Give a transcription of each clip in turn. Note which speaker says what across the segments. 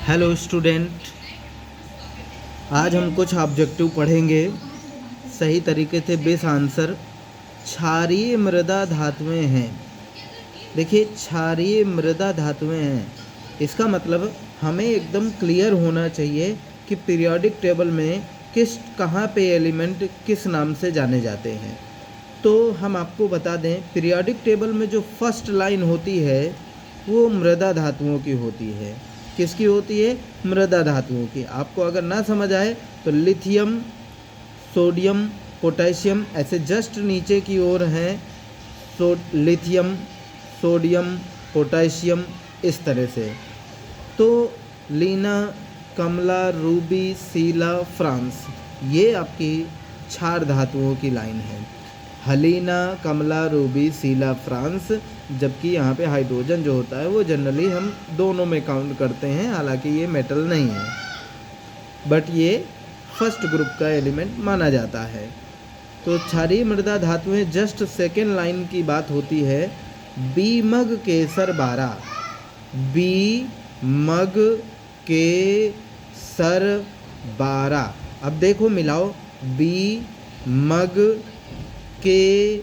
Speaker 1: Hello student, आज हम कुछ ऑब्जेक्टिव पढ़ेंगे। सही तरीके से बेस आंसर क्षारीय मृदा धातुएं हैं। देखिए, क्षारीय मृदा धातुएं हैं, इसका मतलब हमें एकदम क्लियर होना चाहिए कि पीरियोडिक टेबल में कहाँ पे एलिमेंट किस नाम से जाने जाते हैं। तो हम आपको बता दें, पीरियोडिक टेबल में जो फर्स्ट लाइन होती है वो मृदा धातुओं की होती है। किसकी होती है? मृदा धातुओं की। आपको अगर ना समझ आए तो लिथियम, सोडियम, पोटेशियम ऐसे जस्ट नीचे की ओर हैं। लिथियम, सोडियम, पोटेशियम, इस तरह से। तो लीना, कमला, रूबी, सीला, फ्रांस, ये आपकी क्षार धातुओं की लाइन है। हलीना, कमला, रूबी, सीला, फ्रांस। जबकि यहाँ पे हाइड्रोजन जो होता है वो जनरली हम दोनों में काउंट करते हैं, हालांकि ये मेटल नहीं है, बट ये फर्स्ट ग्रुप का एलिमेंट माना जाता है। तो क्षारीय मृदा धातुएं जस्ट सेकेंड लाइन की बात होती है। बी मग केसर बारा, बी मग के सर बारा। अब देखो, मिलाओ, बी मग के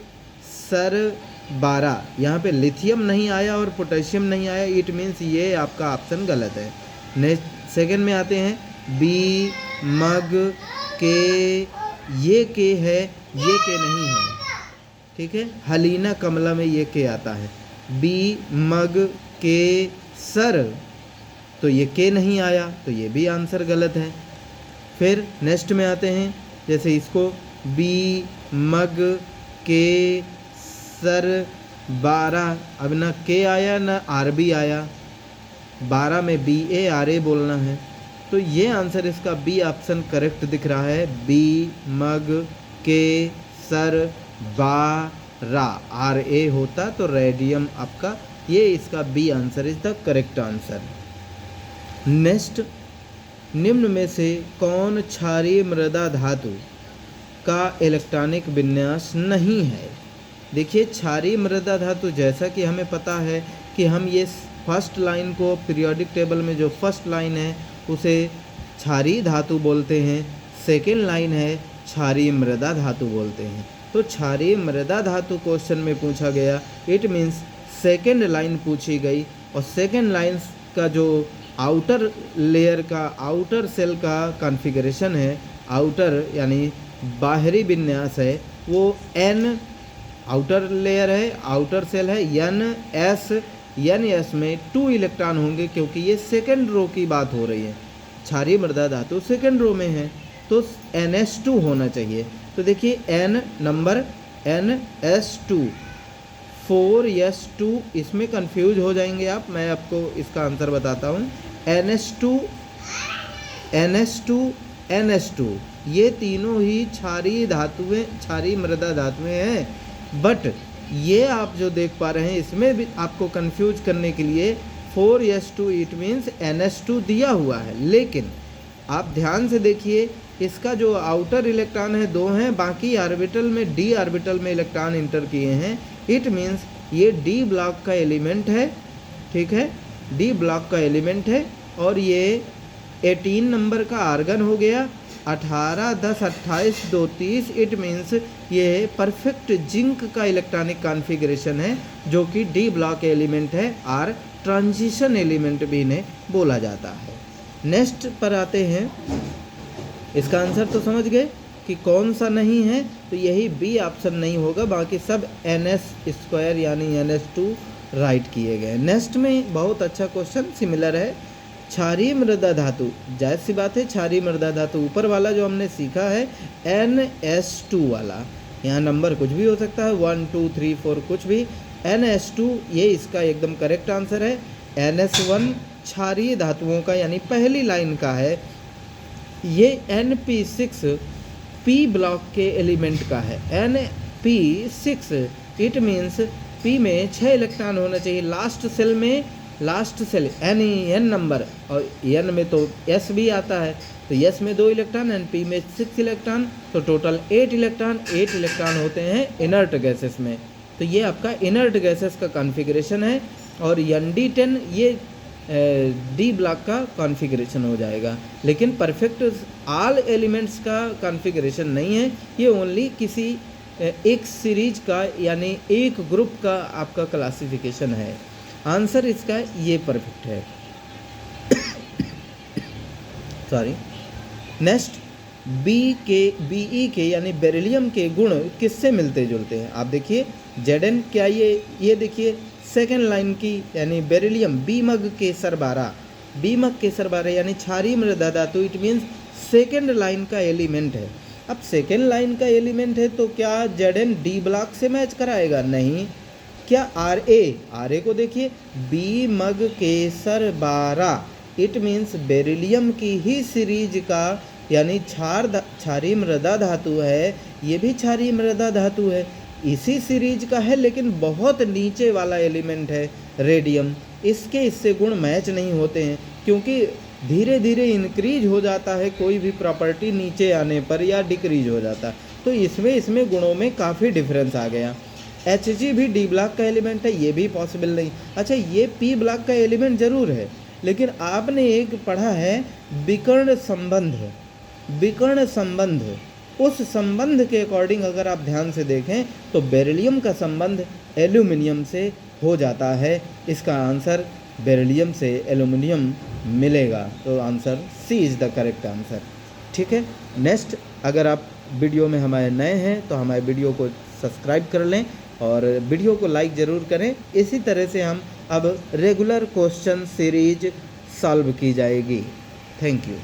Speaker 1: सर 12। यहाँ पे लिथियम नहीं आया और पोटेशियम नहीं आया, इट मीन्स ये आपका ऑप्शन गलत है। नेक्स्ट सेकंड में आते हैं, बी मग के, ये के है, ये के नहीं है, ठीक है। हलीना, कमला में ये के आता है। बी मग के सर, तो ये के नहीं आया, तो ये भी आंसर गलत है। फिर नेक्स्ट में आते हैं, जैसे इसको, बी मग के सर 12। अब ना के आया ना आर बी आया, 12 में बी ए आर ए बोलना है, तो ये आंसर इसका बी ऑप्शन करेक्ट दिख रहा है। बी मग के सर 12, आर ए होता तो रेडियम आपका, ये इसका B answer is the correct answer. Next, निम्न में से कौन क्षारीय मृदा धातु का इलेक्ट्रॉनिक विन्यास नहीं है? देखिए, क्षारीय मृदा धातु, जैसा कि हमें पता है कि हम ये फर्स्ट लाइन को पीरियोडिक टेबल में जो फर्स्ट लाइन है उसे क्षारीय धातु बोलते हैं, सेकेंड लाइन है क्षारीय मृदा धातु बोलते हैं। तो क्षारीय मृदा धातु क्वेश्चन में पूछा गया, इट मीन्स सेकेंड लाइन पूछी गई, और सेकेंड लाइन का जो आउटर लेयर का, आउटर सेल का कॉन्फ़िगरेशन है, आउटर यानी बाहरी विन्यास है, वो एन आउटर लेयर है, आउटर सेल है, एन एस में 2 इलेक्ट्रॉन होंगे, क्योंकि ये सेकेंड रो की बात हो रही है। क्षारीय मृदा धातु सेकेंड रो में है, तो NS2 होना चाहिए। तो देखिए, एन नंबर NS2, 4S2, इसमें कंफ्यूज हो जाएंगे आप, मैं आपको इसका आंसर बताता हूँ। NS2, NS2, ये तीनों ही क्षारीय धातुएं, क्षारीय मृदा धातुएं हैं। बट ये आप जो देख पा रहे हैं, इसमें भी आपको कंफ्यूज करने के लिए 4S2 इट मीन्स NS2 दिया हुआ है, लेकिन आप ध्यान से देखिए, इसका जो आउटर इलेक्ट्रॉन है 2 हैं, बाकी ऑर्बिटल में, D ऑर्बिटल में इलेक्ट्रॉन इंटर किए हैं, इट मीन्स ये D ब्लॉक का एलिमेंट है, ठीक है, D ब्लॉक का एलिमेंट है। और ये 18 नंबर का आर्गन हो गया, 18, 10, 28, 2, 30, इट मीन्स ये परफेक्ट जिंक का इलेक्ट्रॉनिक कॉन्फ़िगरेशन है, जो कि डी ब्लॉक एलिमेंट है, और ट्रांजिशन एलिमेंट भी इन्हें बोला जाता है। नेक्स्ट पर आते हैं, इसका आंसर तो समझ गए कि कौन सा नहीं है, तो यही बी ऑप्शन नहीं होगा, बाकी सब NS² यानी NS2 राइट किए गए। नेक्स्ट में बहुत अच्छा क्वेश्चन सिमिलर है, क्षारीय मृदा धातु, जायज़ सी बात है, क्षारीय मृदा धातु ऊपर वाला जो हमने सीखा है NS2 वाला, यहाँ नंबर कुछ भी हो सकता है, 1, 2, 3, 4 कुछ भी, NS2 ये इसका एकदम करेक्ट आंसर है। NS1 क्षारीय धातुओं का यानी पहली लाइन का है, ये NP6 P ब्लॉक के एलिमेंट का है। NP6 इट मीन्स P में 6 इलेक्ट्रॉन होना चाहिए, लास्ट सेल में, लास्ट सेल N नंबर, और N में तो S भी आता है, तो S में 2 इलेक्ट्रॉन, P में 6 इलेक्ट्रॉन, तो टोटल 8 इलेक्ट्रॉन होते हैं इनर्ट गैसेस में। तो ये आपका इनर्ट गैसेस का कॉन्फ़िगरेशन है। और ND10 ये डी ब्लॉक का कॉन्फ़िगरेशन हो जाएगा। लेकिन परफेक्ट ऑल एलिमेंट्स का कॉन्फ़िगरेशन नहीं है, ये ओनली किसी एक सीरीज का यानी एक ग्रुप का आपका क्लासिफिकेशन है। आंसर इसका ये परफेक्ट है। सॉरी। नेक्स्ट, बीई के यानी बेरिलियम के गुण किससे मिलते जुलते हैं? आप देखिए Zn क्या ये देखिए सेकेंड लाइन की यानी बेरिलियम बीमग केसर 12 यानी क्षारीय मृदा धातु, इट मीन्स सेकेंड लाइन का एलिमेंट है। अब सेकेंड लाइन का एलिमेंट है तो क्या Zn डी ब्लॉक से मैच कराएगा? नहीं। क्या Ra को देखिए बीमग केसर 12, इट मीन्स बेरिलियम की ही सीरीज का यानी क्षारीय मृदा धातु है, ये भी क्षारीय मृदा धातु है, इसी सीरीज का है, लेकिन बहुत नीचे वाला एलिमेंट है रेडियम। इससे गुण मैच नहीं होते हैं, क्योंकि धीरे धीरे इंक्रीज हो जाता है कोई भी प्रॉपर्टी नीचे आने पर या डिक्रीज हो जाता, तो इसमें गुणों में काफ़ी डिफरेंस आ गया। Hg भी डी ब्लॉक का एलिमेंट है, ये भी पॉसिबल नहीं। अच्छा, ये पी ब्लॉक का एलिमेंट जरूर है, लेकिन आपने एक पढ़ा है विकर्ण संबंध, उस संबंध के अकॉर्डिंग अगर आप ध्यान से देखें तो बेरिलियम का संबंध एल्यूमिनियम से हो जाता है। इसका आंसर बेरिलियम से एल्यूमिनियम मिलेगा, तो answer C is the correct answer. ठीक है। नेक्स्ट, अगर आप वीडियो में हमारे नए हैं तो हमारे वीडियो को सब्सक्राइब कर लें और वीडियो को लाइक ज़रूर करें। इसी तरह से हम अब रेगुलर क्वेश्चन सीरीज सॉल्व की जाएगी। Thank you.